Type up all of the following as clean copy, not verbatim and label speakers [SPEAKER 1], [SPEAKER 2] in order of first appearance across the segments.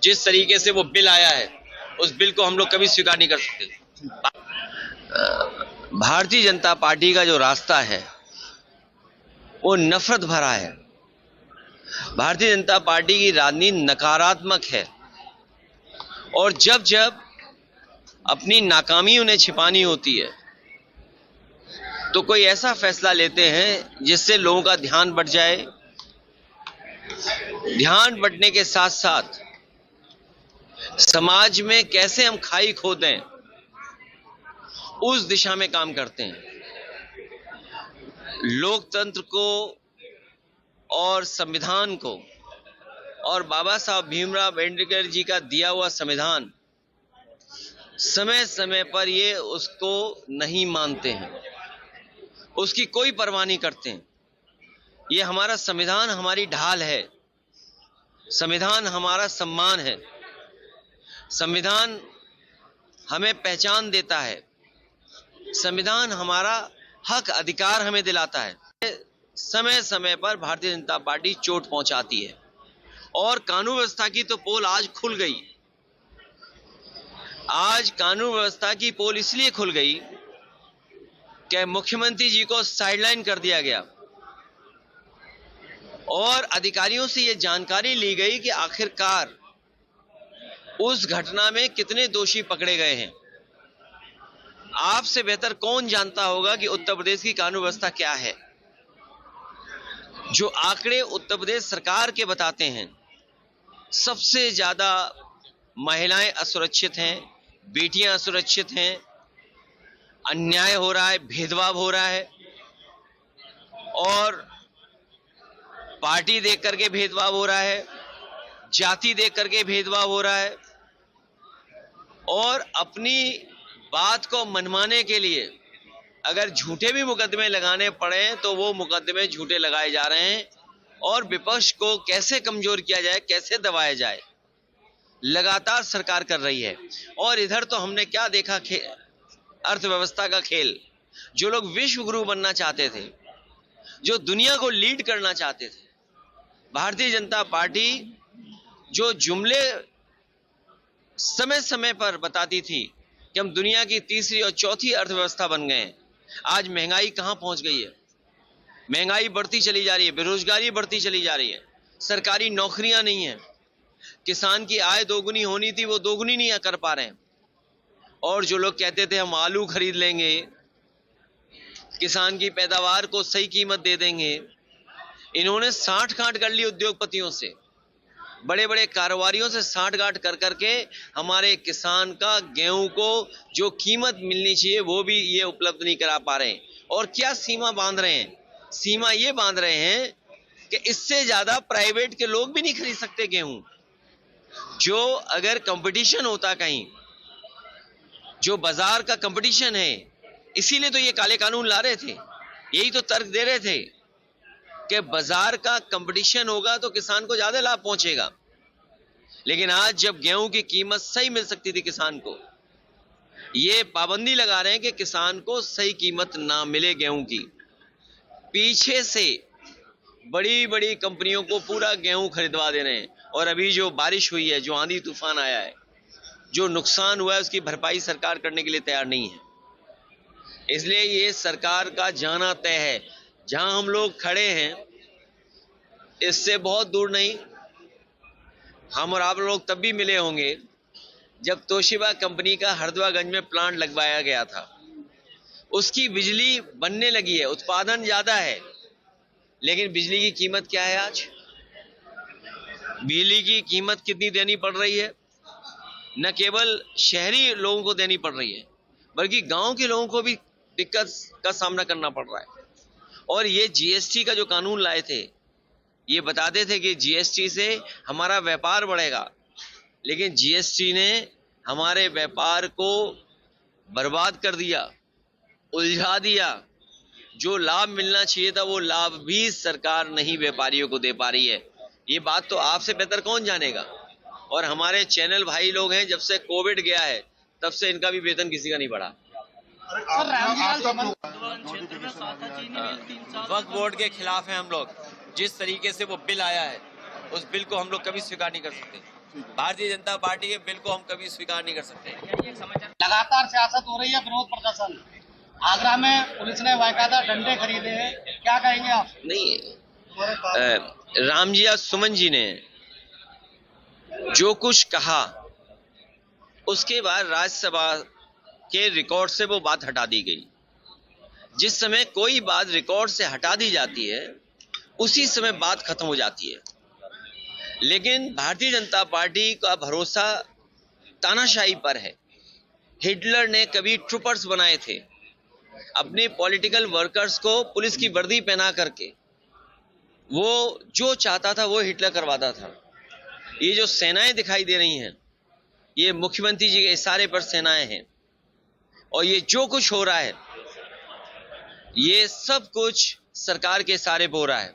[SPEAKER 1] जिस तरीके से वो बिल आया है उस बिल को हम लोग कभी स्वीकार नहीं कर सकते। भारतीय जनता पार्टी का जो रास्ता है वो नफरत भरा है। भारतीय जनता पार्टी की राजनीति नकारात्मक है और जब जब अपनी नाकामी उन्हें छिपानी होती है तो कोई ऐसा फैसला लेते हैं जिससे लोगों का ध्यान बढ़ जाए। ध्यान बढ़ने के साथ साथ समाज में कैसे हम खाई खोदें उस दिशा में काम करते हैं। लोकतंत्र को और संविधान को और बाबा साहब भीमराव अम्बेडकर जी का दिया हुआ संविधान समय समय पर ये उसको नहीं मानते हैं, उसकी कोई परवाह नहीं करते हैं। ये हमारा संविधान हमारी ढाल है, संविधान हमारा सम्मान है, संविधान हमें पहचान देता है, संविधान हमारा हक अधिकार हमें दिलाता है। समय समय पर भारतीय जनता पार्टी चोट पहुंचाती है और कानून व्यवस्था की तो पोल आज खुल गई। आज कानून व्यवस्था की पोल इसलिए खुल गई कि मुख्यमंत्री जी को साइडलाइन कर दिया गया और अधिकारियों से यह जानकारी ली गई कि आखिरकार उस घटना में कितने दोषी पकड़े गए हैं। आपसे बेहतर कौन जानता होगा कि उत्तर प्रदेश की कानून व्यवस्था क्या है। जो आंकड़े उत्तर प्रदेश सरकार के बताते हैं, सबसे ज्यादा महिलाएं असुरक्षित हैं, बेटियां असुरक्षित हैं, अन्याय हो रहा है, भेदभाव हो रहा है और पार्टी देख करके भेदभाव हो रहा है, जाति देख करके भेदभाव हो रहा है और अपनी बात को मनवाने के लिए अगर झूठे भी मुकदमे लगाने पड़े तो वो मुकदमे झूठे लगाए जा रहे हैं और विपक्ष को कैसे कमजोर किया जाए, कैसे दबाया जाए, लगातार सरकार कर रही है। और इधर तो हमने क्या देखा, अर्थव्यवस्था का खेल। जो लोग विश्व गुरु बनना चाहते थे, जो दुनिया को लीड करना चाहते थे, भारतीय जनता पार्टी जो जुमले समय समय पर बताती थी कि हम दुनिया की तीसरी और चौथी अर्थव्यवस्था बन गए हैं, आज महंगाई कहां पहुंच गई है। महंगाई बढ़ती चली जा रही है, बेरोजगारी बढ़ती चली जा रही है, सरकारी नौकरियां नहीं है, किसान की आय दोगुनी होनी थी वो दोगुनी नहीं कर पा रहे हैं। और जो लोग कहते थे हम आलू खरीद लेंगे, किसान की पैदावार को सही कीमत दे देंगे, इन्होंने साठगांठ कर ली उद्योगपतियों से, बड़े बड़े कारोबारियों से साठगांठ कर करके हमारे किसान का गेहूं को जो कीमत मिलनी चाहिए वो भी ये उपलब्ध नहीं करा पा रहे हैं। और क्या सीमा बांध रहे हैं, सीमा ये बांध रहे हैं कि इससे ज्यादा प्राइवेट के लोग भी नहीं खरीद सकते गेहूं। जो अगर कंपटीशन होता कहीं, जो बाजार का कंपटीशन है, इसीलिए तो ये काले कानून ला रहे थे, यही तो तर्क दे रहे थे कि बाजार का कंपटीशन होगा तो किसान को ज्यादा लाभ पहुंचेगा। लेकिन आज जब गेहूं की कीमत सही मिल सकती थी किसान को, ये पाबंदी लगा रहे हैं कि किसान को सही कीमत ना मिले गेहूं की। पीछे से बड़ी बड़ी कंपनियों को पूरा गेहूं खरीदवा दे रहे हैं और अभी जो बारिश हुई है, जो आंधी तूफान आया है, जो नुकसान हुआ है उसकी भरपाई सरकार करने के लिए तैयार नहीं है। इसलिए ये सरकार का जाना तय है। जहां हम लोग खड़े हैं इससे बहुत दूर नहीं, हम और आप लोग तब भी मिले होंगे जब तोशिबा कंपनी का हरदवागंज में प्लांट लगवाया गया था। उसकी बिजली बनने लगी है, उत्पादन ज्यादा है, लेकिन बिजली की कीमत क्या है आज? बिजली की कीमत कितनी देनी पड़ रही है? न केवल शहरी लोगों को देनी पड़ रही है बल्कि गांव के लोगों को भी दिक्कत का सामना करना पड़ रहा है। और ये जीएसटी का जो कानून लाए थे, ये बताते थे कि जीएसटी से हमारा व्यापार बढ़ेगा, लेकिन जीएसटी ने हमारे व्यापार को बर्बाद कर दिया, उलझा दिया। जो लाभ मिलना चाहिए था वो लाभ भी सरकार नहीं व्यापारियों को दे पा रही है। ये बात तो आपसे बेहतर कौन जानेगा। और हमारे चैनल भाई लोग हैं, जब से कोविड गया है तब से इनका भी वेतन किसी का नहीं बढ़ा। वक्फ बोर्ड के खिलाफ है हम लोग। जिस तरीके से वो बिल आया है उस बिल को हम लोग कभी स्वीकार नहीं कर सकते। भारतीय जनता पार्टी के बिल को हम कभी स्वीकार नहीं कर सकते।
[SPEAKER 2] लगातार सियासत हो रही है, विरोध प्रदर्शन। आगरा में पुलिस ने बाकायदा डंडे खरीदे हैं, क्या कहेंगे आप?
[SPEAKER 1] नहीं, रामजिया सुमन जी ने जो कुछ कहा उसके बाद राज्यसभा के रिकॉर्ड से वो बात हटा दी गई। जिस समय कोई बात रिकॉर्ड से हटा दी जाती है उसी समय बात खत्म हो जाती है। लेकिन भारतीय जनता पार्टी का भरोसा तानाशाही पर है। हिटलर ने कभी ट्रूपर्स बनाए थे, अपने पॉलिटिकल वर्कर्स को पुलिस की वर्दी पहना करके वो जो चाहता था वो हिटलर करवाता था। ये जो सेनाएं दिखाई दे रही हैं ये मुख्यमंत्री जी के इशारे पर सेनाएं हैं, और ये जो कुछ हो रहा है ये सब कुछ सरकार के इशारे पर हो रहा है,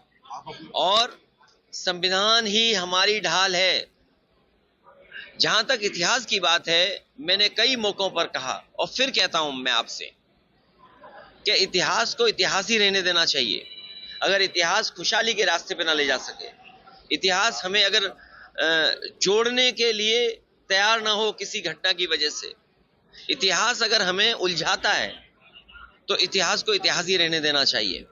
[SPEAKER 1] और संविधान ही हमारी ढाल है। जहां तक इतिहास की बात है, मैंने कई मौकों पर कहा और फिर कहता हूं मैं आपसे कि इतिहास को इतिहास ही रहने देना चाहिए। अगर इतिहास खुशहाली के रास्ते पे ना ले जा सके, इतिहास हमें अगर जोड़ने के लिए तैयार ना हो किसी घटना की वजह से, इतिहास अगर हमें उलझाता है तो इतिहास को इतिहास ही रहने देना चाहिए।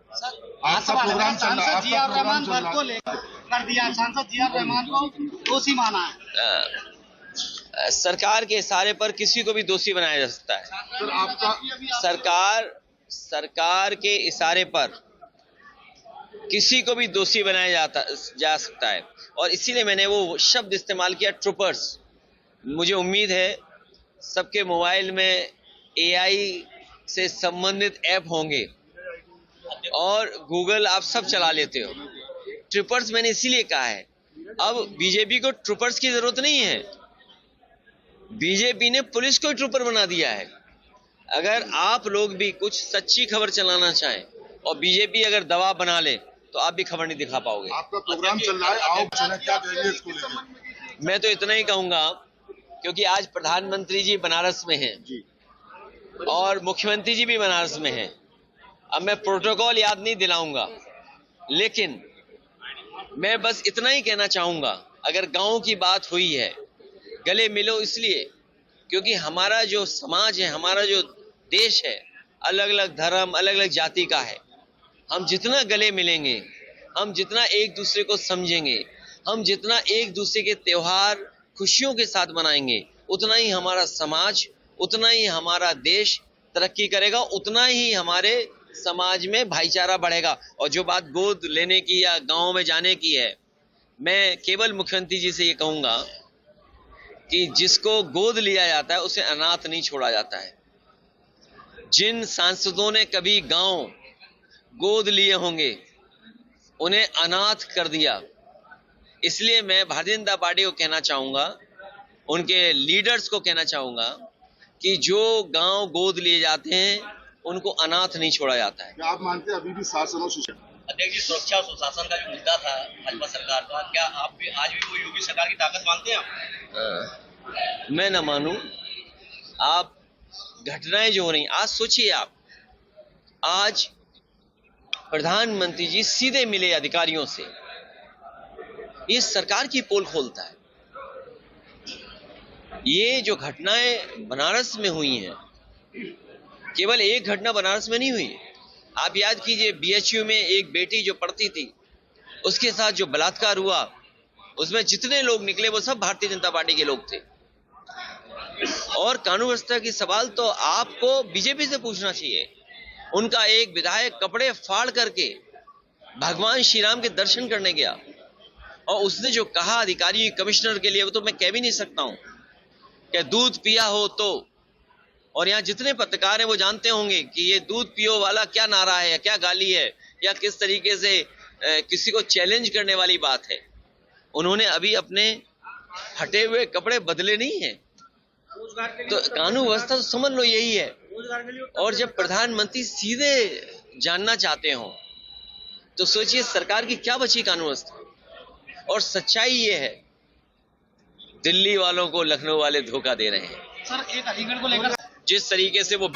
[SPEAKER 2] आपका प्रोग्राम सांसद जिया रहमान वर्ग को लेकर कर दिया, सांसद जिया रहमान को दोषी माना है।
[SPEAKER 1] सरकार के इशारे पर किसी को भी दोषी बनाया जा सकता है।
[SPEAKER 3] सर, आपका
[SPEAKER 1] सरकार के इशारे पर किसी को भी दोषी बनाया जा सकता है, और इसीलिए मैंने वो शब्द इस्तेमाल किया, ट्रूपर्स। मुझे उम्मीद है सबके मोबाइल में AI से संबंधित ऐप होंगे और गूगल आप सब चला लेते हो। ट्रूपर्स मैंने इसीलिए कहा है। अब बीजेपी को ट्रूपर्स की जरूरत नहीं है, बीजेपी ने पुलिस को ट्रूपर बना दिया है। अगर आप लोग भी कुछ सच्ची खबर चलाना चाहें और बीजेपी अगर दबाव बना ले तो आप भी खबर नहीं दिखा पाओगे।
[SPEAKER 3] आपका प्रोग्राम चल रहा है, आओ चलें, क्या कहेंगे इसको लेकर?
[SPEAKER 1] मैं तो इतना ही कहूंगा, क्योंकि आज प्रधानमंत्री जी बनारस में हैं और मुख्यमंत्री जी भी बनारस में हैं। अब मैं प्रोटोकॉल याद नहीं दिलाऊंगा, लेकिन मैं बस इतना ही कहना चाहूंगा, अगर गांव की बात हुई है, गले मिलो, इसलिए क्योंकि हमारा जो समाज है, हमारा जो देश है, अलग अलग धर्म, अलग अलग जाति का है। हम जितना गले मिलेंगे, हम जितना एक दूसरे को समझेंगे, हम जितना एक दूसरे के त्योहार खुशियों के साथ मनाएंगे, उतना ही हमारा समाज, उतना ही हमारा देश तरक्की करेगा, उतना ही हमारे समाज में भाईचारा बढ़ेगा। और जो बात गोद लेने की या गांव में जाने की है, मैं केवल मुख्यमंत्री जी से ये कहूंगा कि जिसको गोद लिया जाता है उसे अनाथ नहीं छोड़ा जाता है। जिन सांसदों ने कभी गांव गोद लिए होंगे उन्हें अनाथ कर दिया। इसलिए मैं भारतीय जनता पार्टी को कहना चाहूंगा, उनके लीडर्स को कहना चाहूंगा कि जो गांव गोद लिए जाते हैं उनको अनाथ नहीं छोड़ा जाता है।
[SPEAKER 3] क्या आप मानते हैं अभी भी शासन और सुशासन?
[SPEAKER 4] अध्यक्ष जी, सुरक्षा और सुशासन का जो मुद्दा था भाजपा सरकार का, क्या आप भी आज भी वो योगी सरकार की ताकत मानते हैं आप?
[SPEAKER 1] मैं न मानूं। आप घटनाएं जो हो रही, आज सोचिए आप, आज प्रधानमंत्री जी सीधे मिले अधिकारियों से, ये सरकार की पोल खोलता है। ये जो घटनाएं बनारस में हुई हैं, केवल एक घटना बनारस में नहीं हुई। आप याद कीजिए, BHU में एक बेटी जो पढ़ती थी, उसके साथ जो बलात्कार हुआ, उसमें जितने लोग निकले वो सब भारतीय जनता पार्टी के लोग थे। और कानून व्यवस्था की सवाल तो आपको बीजेपी से पूछना चाहिए। उनका एक विधायक कपड़े फाड़ करके भगवान श्री राम के दर्शन करने गया, और उसने जो कहा अधिकारी कमिश्नर के लिए, वो तो मैं कह भी नहीं सकता हूं कि दूध पिया हो तो। और यहाँ जितने पत्रकार हैं वो जानते होंगे कि ये दूध पियो वाला क्या नारा है, क्या गाली है, या किस तरीके से किसी को चैलेंज करने वाली बात है। उन्होंने अभी अपने हटे हुए कपड़े बदले नहीं हैं। तो कानून व्यवस्था तो समझ लो यही है। और जब प्रधानमंत्री सीधे जानना चाहते हो तो सोचिए सरकार की क्या बची कानून व्यवस्था। और सच्चाई ये है, दिल्ली वालों को लखनऊ वाले धोखा दे रहे हैं।
[SPEAKER 2] सर, एक अलीगढ़ को लेकर
[SPEAKER 1] जिस तरीके से वो